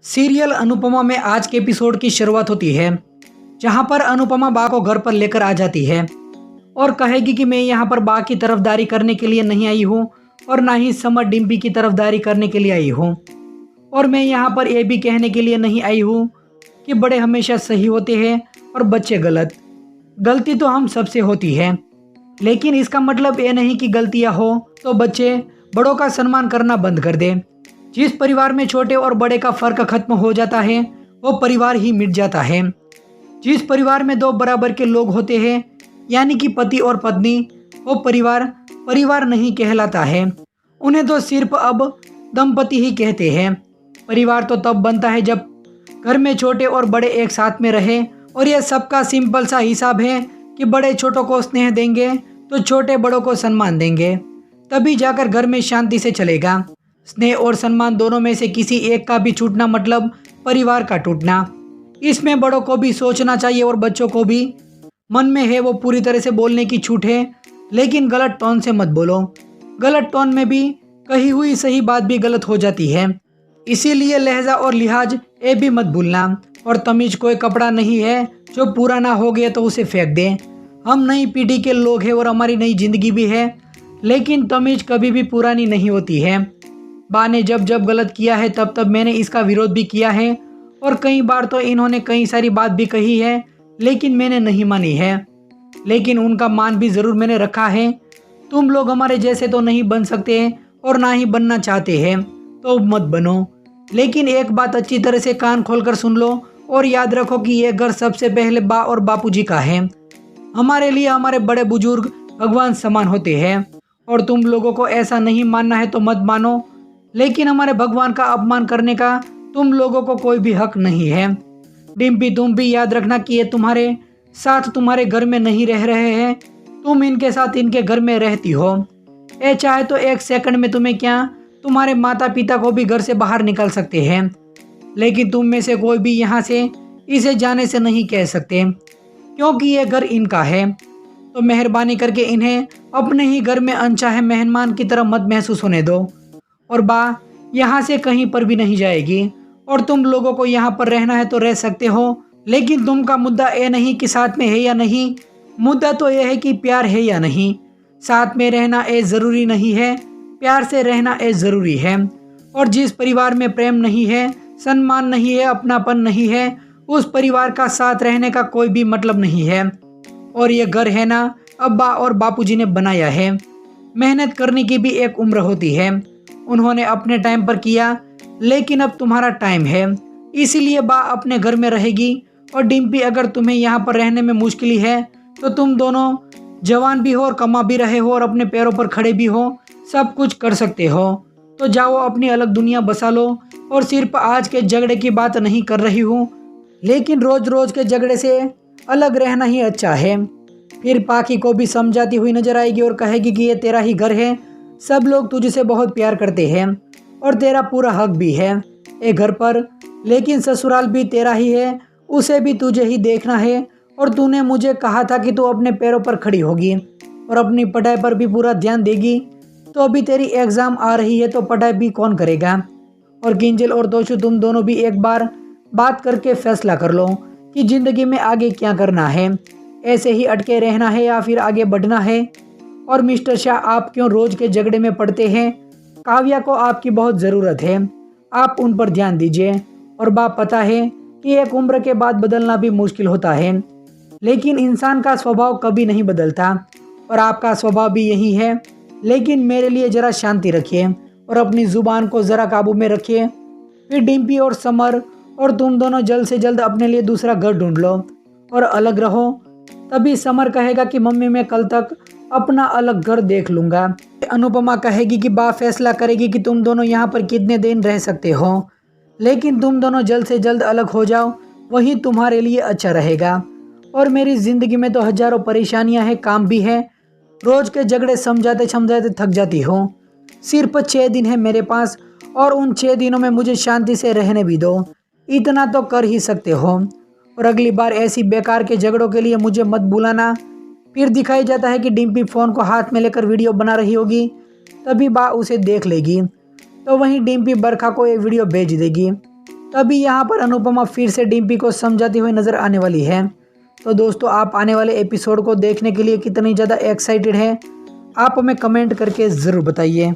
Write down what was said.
Serial Anupama में आज के एपिसोड की शुरुआत होती है, जहां पर अनुपमा बा को घर पर लेकर आ जाती है और कहेगी कि मैं यहां पर बा की तरफदारी करने के लिए नहीं आई हूं और ना ही समर डिम्पी की तरफदारी करने के लिए आई हूं। और मैं यहां पर यह भी कहने के लिए नहीं आई हूं कि बड़े हमेशा सही होते हैं और बच्चे गलत। गलती तो हम सबसे होती है, लेकिन इसका मतलब ये नहीं कि गलतियां हो तो बच्चे बड़ों का सम्मान करना बंद कर दें। जिस परिवार में छोटे और बड़े का फर्क खत्म हो जाता है वो परिवार ही मिट जाता है। जिस परिवार में दो बराबर के लोग होते हैं यानी कि पति और पत्नी, वो परिवार परिवार नहीं कहलाता है। उन्हें तो सिर्फ अब दंपति ही कहते हैं। परिवार तो तब बनता है जब घर में छोटे और बड़े एक साथ में रहे, और यह सबका सिंपल सा हिसाब है कि बड़े छोटों को स्नेह देंगे तो छोटे बड़ों को सम्मान देंगे, तभी जाकर घर में शांति से चलेगा। स्नेह और सम्मान दोनों में से किसी एक का भी छूटना मतलब परिवार का टूटना। इसमें बड़ों को भी सोचना चाहिए और बच्चों को भी। मन में है वो पूरी तरह से बोलने की छूट है, लेकिन गलत टोन से मत बोलो। गलत टोन में भी कही हुई सही बात भी गलत हो जाती है, इसीलिए लहजा और लिहाज ये भी मत भूलना। और तमीज कोई कपड़ा नहीं है जो पूरा ना हो गया तो उसे फेंक दें। हम नई पीढ़ी के लोग हैं और हमारी नई जिंदगी भी है, लेकिन तमीज कभी भी पुरानी नहीं होती है। बा ने जब जब गलत किया है तब तब मैंने इसका विरोध भी किया है, और कई बार तो इन्होंने कई सारी बात भी कही है, लेकिन मैंने नहीं मानी है। लेकिन उनका मान भी ज़रूर मैंने रखा है। तुम लोग हमारे जैसे तो नहीं बन सकते और ना ही बनना चाहते हैं, तो मत बनो। लेकिन एक बात अच्छी तरह से कान खोलकर सुन लो और याद रखो कि ये घर सबसे पहले बा और बापूजी का है। हमारे लिए हमारे बड़े बुजुर्ग भगवान समान होते हैं, और तुम लोगों को ऐसा नहीं मानना है तो मत मानो, लेकिन हमारे भगवान का अपमान करने का तुम लोगों को कोई भी हक नहीं है। डिम्पी, तुम भी याद रखना कि ये तुम्हारे साथ तुम्हारे घर में नहीं रह रहे हैं, तुम इनके साथ इनके घर में रहती हो। ये चाहे तो एक सेकंड में तुम्हें क्या, तुम्हारे माता पिता को भी घर से बाहर निकाल सकते हैं, लेकिन तुम में से कोई भी यहाँ से इसे जाने से नहीं कह सकते, क्योंकि ये घर इनका है। तो मेहरबानी करके इन्हें अपने ही घर में अनचाहे मेहमान की तरह मत महसूस होने दो। और बा यहाँ से कहीं पर भी नहीं जाएगी, और तुम लोगों को यहाँ पर रहना है तो रह सकते हो, लेकिन तुम का मुद्दा ये नहीं कि साथ में है या नहीं, मुद्दा तो यह है कि प्यार है या नहीं। साथ में रहना ये ज़रूरी नहीं है, प्यार से रहना ये ज़रूरी है। और जिस परिवार में प्रेम नहीं है, सम्मान नहीं है, अपनापन नहीं है, उस परिवार का साथ रहने का कोई भी मतलब नहीं है। और ये घर है ना, अब्बा और बापूजी ने बनाया है। मेहनत करने की भी एक उम्र होती है, उन्होंने अपने टाइम पर किया, लेकिन अब तुम्हारा टाइम है, इसीलिए बा अपने घर में रहेगी। और डिम्पी, अगर तुम्हें यहाँ पर रहने में मुश्किल है तो तुम दोनों जवान भी हो और कमा भी रहे हो और अपने पैरों पर खड़े भी हो, सब कुछ कर सकते हो, तो जाओ अपनी अलग दुनिया बसा लो। और सिर्फ आज के झगड़े की बात नहीं कर रही हूँ, लेकिन रोज रोज के झगड़े से अलग रहना ही अच्छा है। फिर पाखी को भी समझाती हुई नजर आएगी और कहेगी कि ये तेरा ही घर है, सब लोग तुझसे बहुत प्यार करते हैं और तेरा पूरा हक भी है ये घर पर, लेकिन ससुराल भी तेरा ही है, उसे भी तुझे ही देखना है। और तूने मुझे कहा था कि तू अपने पैरों पर खड़ी होगी और अपनी पढ़ाई पर भी पूरा ध्यान देगी, तो अभी तेरी एग्ज़ाम आ रही है तो पढ़ाई भी कौन करेगा। और किंजल और तोशु, तुम दोनों भी एक बार बात करके फैसला कर लो कि ज़िंदगी में आगे क्या करना है, ऐसे ही अटके रहना है या फिर आगे बढ़ना है। और मिस्टर शाह, आप क्यों रोज के झगड़े में पड़ते हैं? काव्या को आपकी बहुत ज़रूरत है, आप उन पर ध्यान दीजिए। और बाप, पता है कि एक उम्र के बाद बदलना भी मुश्किल होता है, लेकिन इंसान का स्वभाव कभी नहीं बदलता, और आपका स्वभाव भी यही है। लेकिन मेरे लिए ज़रा शांति रखिए और अपनी ज़ुबान को ज़रा काबू में रखिए। फिर डिम्पी और समर और तुम दोनों जल्द से जल्द अपने लिए दूसरा घर ढूंढ लो और अलग रहो। तभी समर कहेगा कि मम्मी, मैं कल तक अपना अलग घर देख लूँगा। अनुपमा कहेगी कि बा फैसला करेगी कि तुम दोनों यहाँ पर कितने दिन रह सकते हो, लेकिन तुम दोनों जल्द से जल्द अलग हो जाओ, वही तुम्हारे लिए अच्छा रहेगा। और मेरी ज़िंदगी में तो हज़ारों परेशानियाँ हैं, काम भी है, रोज़ के झगड़े समझाते समझाते थक जाती हो। सिर्फ 6 दिन है मेरे पास, और उन 6 दिनों में मुझे शांति से रहने भी दो, इतना तो कर ही सकते हो। और अगली बार ऐसी बेकार के झगड़ों के लिए मुझे मत बुलाना। फिर दिखाई जाता है कि डिम्पी फ़ोन को हाथ में लेकर वीडियो बना रही होगी, तभी बा उसे देख लेगी, तो वहीं डिम्पी बरखा को ये वीडियो भेज देगी। तभी यहाँ पर अनुपमा फिर से डिम्पी को समझाती हुई नजर आने वाली है। तो दोस्तों, आप आने वाले एपिसोड को देखने के लिए कितनी ज़्यादा एक्साइटेड हैं, आप हमें कमेंट करके ज़रूर बताइए।